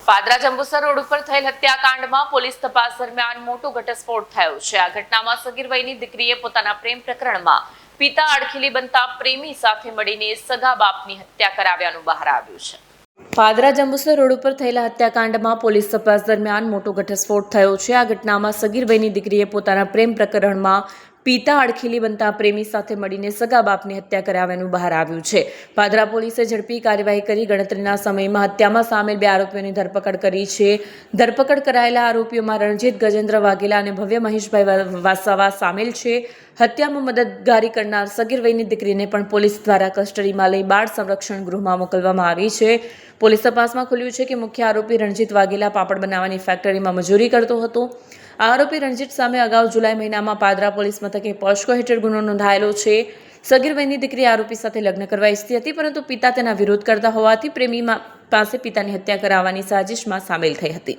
Padra Jambusar road ઉપર થયેલ હત્યાકાંડમાં police તપાસ દરમિયાન મોટો ઘટસ્ફોટ થયો છે। આ ઘટનામાં સગીર વયની દીકરીએ પોતાના પ્રેમ પ્રકરણમાં પિતા અડખેલી બનતા પ્રેમી સાથે મળીને સગા બાપની હત્યા કરાવ્યાનું બહાર આવ્યું છે। પાદરા જંબુસર રોડ ઉપર થયેલા હત્યાકાંડમાં પોલીસ તપાસ દરમિયાન મોટો ઘટસ્ફોટ થયો છે। આ ઘટનામાં સગીર વયની દીકરીએ પોતાના પ્રેમ પ્રકરણમાં પિતા અડખેલી બનતા પ્રેમી સાથે મળીને સગા બાપની હત્યા કરાવ્યાનું બહાર આવ્યું છે। પાદરા પોલીસે ઝડપી કાર્યવાહી કરી ગણતરીના સમયમાં હત્યામાં સામેલ 2 આરોપીઓની ધરપકડ કરી છે। ધરપકડ કરાયેલા આરોપીઓમાં રણજીત ગજેન્દ્ર વાઘેલા અને ભવ્ય મહેશભાઈ વાસાવા સામેલ છે। હત્યામાં મદદગારી કરનાર સગીર વયની દીકરીને પણ પોલીસ દ્વારા કસ્ટડીમાં લઈ બાળ સંરક્ષણ ગૃહમાં મોકલવામાં આવી છે। પોલીસ તપાસમાં ખુલ્યું છે કે મુખ્ય આરોપી રણજીત વાઘેલા પાપડ બનાવવાની ફેક્ટરીમાં મજૂરી કરતો હતો। આરોપી રણજીત સામે અગાઉ જુલાઈ મહિનામાં પાદરા પોલીસ મથકે પોસ્કો હેઠળ ગુનો નોંધાયેલો છે। સગીર વયની દીકરી આરોપી સાથે લગ્ન કરવા ઈચ્છતી હતી, પરંતુ પિતા તેના વિરોધ કરતા હોવાથી પ્રેમી પાસે પિતાની હત્યા કરાવવાની સાજિશમાં સામેલ થઈ હતી।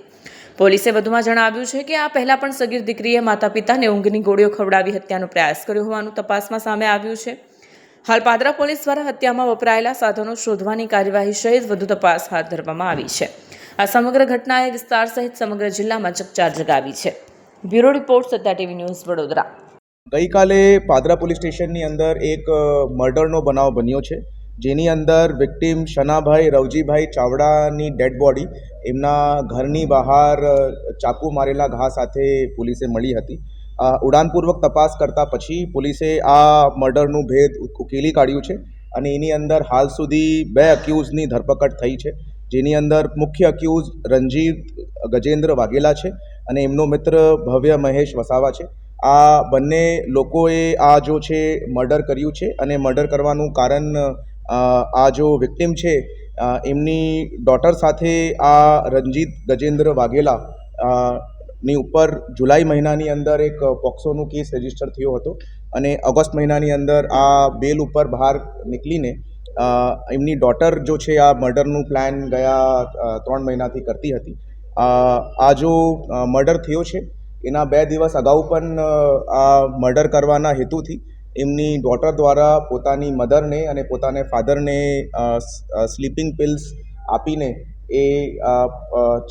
પોલીસે વધુમાં જણાવ્યું છે કે આ પહેલા પણ સગીર દીકરીએ માતા પિતાને ઊંઘની ગોળીઓ ખવડાવી હત્યાનો પ્રયાસ કર્યો હોવાનું તપાસમાં સામે આવ્યું છે। હાલ પાદરા પોલીસ દ્વારા હત્યામાં વપરાયેલા સાધનો શોધવાની કાર્યવાહી સહિત વધુ તપાસ હાથ ધરવામાં આવી છે। આ સમગ્ર ઘટનાએ વિસ્તાર સહિત સમગ્ર જિલ્લામાં ચકચાર જગાવી છે। Bureau report Satya TV news Vadodara. ગઈકાલે પાદરા પોલીસ સ્ટેશનની અંદર એક મર્ડરનો બનાવ બન્યો છે, જેની અંદર victim Shanabhai Ravjibhai ચાવડાની dead body એમના ઘરની બહાર ચાકુ મારેલા ઘા સાથે પોલીસે મળી હતી। ઉડાનપૂર્વક તપાસ કરતા પછી પોલીસે આ મર્ડરનું ભેદ ઉકેલી કાઢ્યું છે અને એની અંદર હાલ સુધી 2 અક્યુઝની ધરપકડ થઈ છે, જેની અંદર મુખ્ય અક્યુઝ રણજીત ગજેન્દ્ર વાઘેલા છે અને એમનો મિત્ર ભવ્ય મહેશ વસાવા છે। આ બંને લોકોએ આ જો છે મર્ડર કર્યું છે અને મર્ડર કરવાનું કારણ આ જો વિક્ટિમ છે એમની ડોટર સાથે આ રણજીત ગજેન્દ્ર વાઘેલા ની ઉપર જુલાઈ મહિનાની અંદર એક પોક્સોનું કેસ રજીસ્ટર થયો હતો અને ઓગસ્ટ મહિનાની અંદર આ બેલ ઉપર બહાર નીકળીને એમની ડોટર જો છે આ મર્ડરનું પ્લાન ગયા 3 મહિનાથી કરતી હતી। આ જો મર્ડર થયો છે એના 2 દિવસ અગાઉ પણ આ મર્ડર કરવાના હેતુથી એમની ડોટર દ્વારા પોતાની મધરને અને પોતાને ફાધરને સ્લીપિંગ પિલ્સ આપીને એ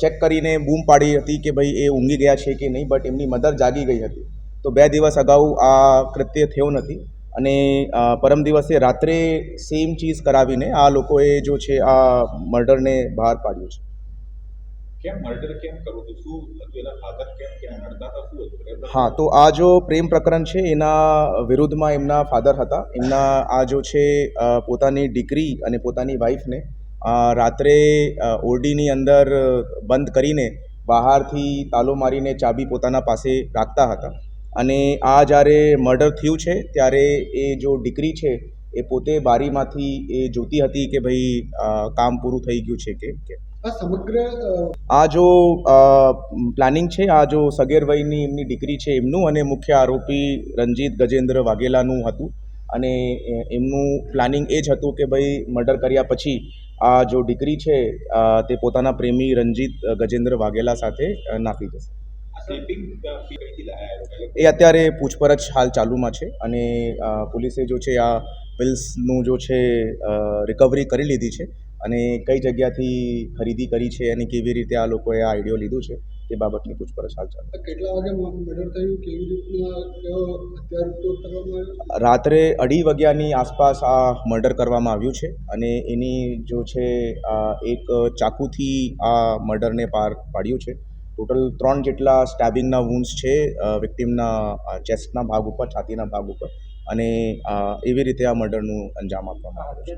ચેક કરીને બૂમ પાડી હતી કે ભાઈ એ ઊંઘી ગયા છે કે નહીં, બટ એમની મધર જાગી ગઈ હતી। તો 2 દિવસ અગાઉ આ કૃત્ય થયો નથી અને પરમ દિવસે રાત્રે સેમ ચીઝ કરાવીને આ લોકોએ જો છે આ મર્ડરને બહાર પાડ્યું છે। हाँ, तो आ जो प्रेम प्रकरण है एना विरुद्ध में एमना फादर हता। एमना आ जो छे पोतानी दीकरी अने पोतानी वाइफ ने रात्रे ओरडीनी अंदर बंद करीने बहारथी तालो मारीने चाबी पोताना पासे राखता हता अने आ जारे मर्डर थयुं छे त्यारे ए जो दीकरी छे ए पोते बारीमांथी ए जोती हती के भाई काम पूरुं थई गयुं छे के समग्र आ जो प्लानिंग है आ जो सगेर वयनी एमनी दीकरी है एमનું અને મુખ્ય આરોપી રણજીત ગજેન્દ્ર વાઘેલાનું હતું અને એમનું પ્લાનિંગ એ જ હતું કે ભાઈ મર્ડર કર્યા પછી આ જો દીકરી છે તે પોતાના પ્રેમી રણજીત ગજેન્દ્ર વાઘેલા સાથે નાખી જશે। એ અત્યારે પૂછપરછ હાલ ચાલુમાં છે અને પોલીસે જો છે આ પિલ્સનું જો છે રિકવરી કરી લીધી છે અને કઈ જગ્યાથી ખરીદી કરી છે અને કેવી રીતે આ લોકોએ આ આઈડિયો લીધું છે તે બાબતની પૂછપરછ હાલ ચાલુ। કેટલા વાગે મર્ડર થયું, કેવી રીતના હત્યાનો ઉપયોગ કરવામાં આવ્યો? રાત્રે 2:30 વાગ્યાની આસપાસ આ મર્ડર કરવામાં આવ્યું છે અને એની જો છે એક ચાકુથી આ મર્ડરને પાર પાડ્યું છે। ટોટલ 3 જેટલા સ્ટેબિંગના વૂન્ડ્સ છે વિક્ટિમના ચેસ્ટના ભાગ ઉપર, છાતીના ભાગ ઉપર અને એવી રીતે આ મર્ડરનું અંજામ આપવામાં આવ્યું છે।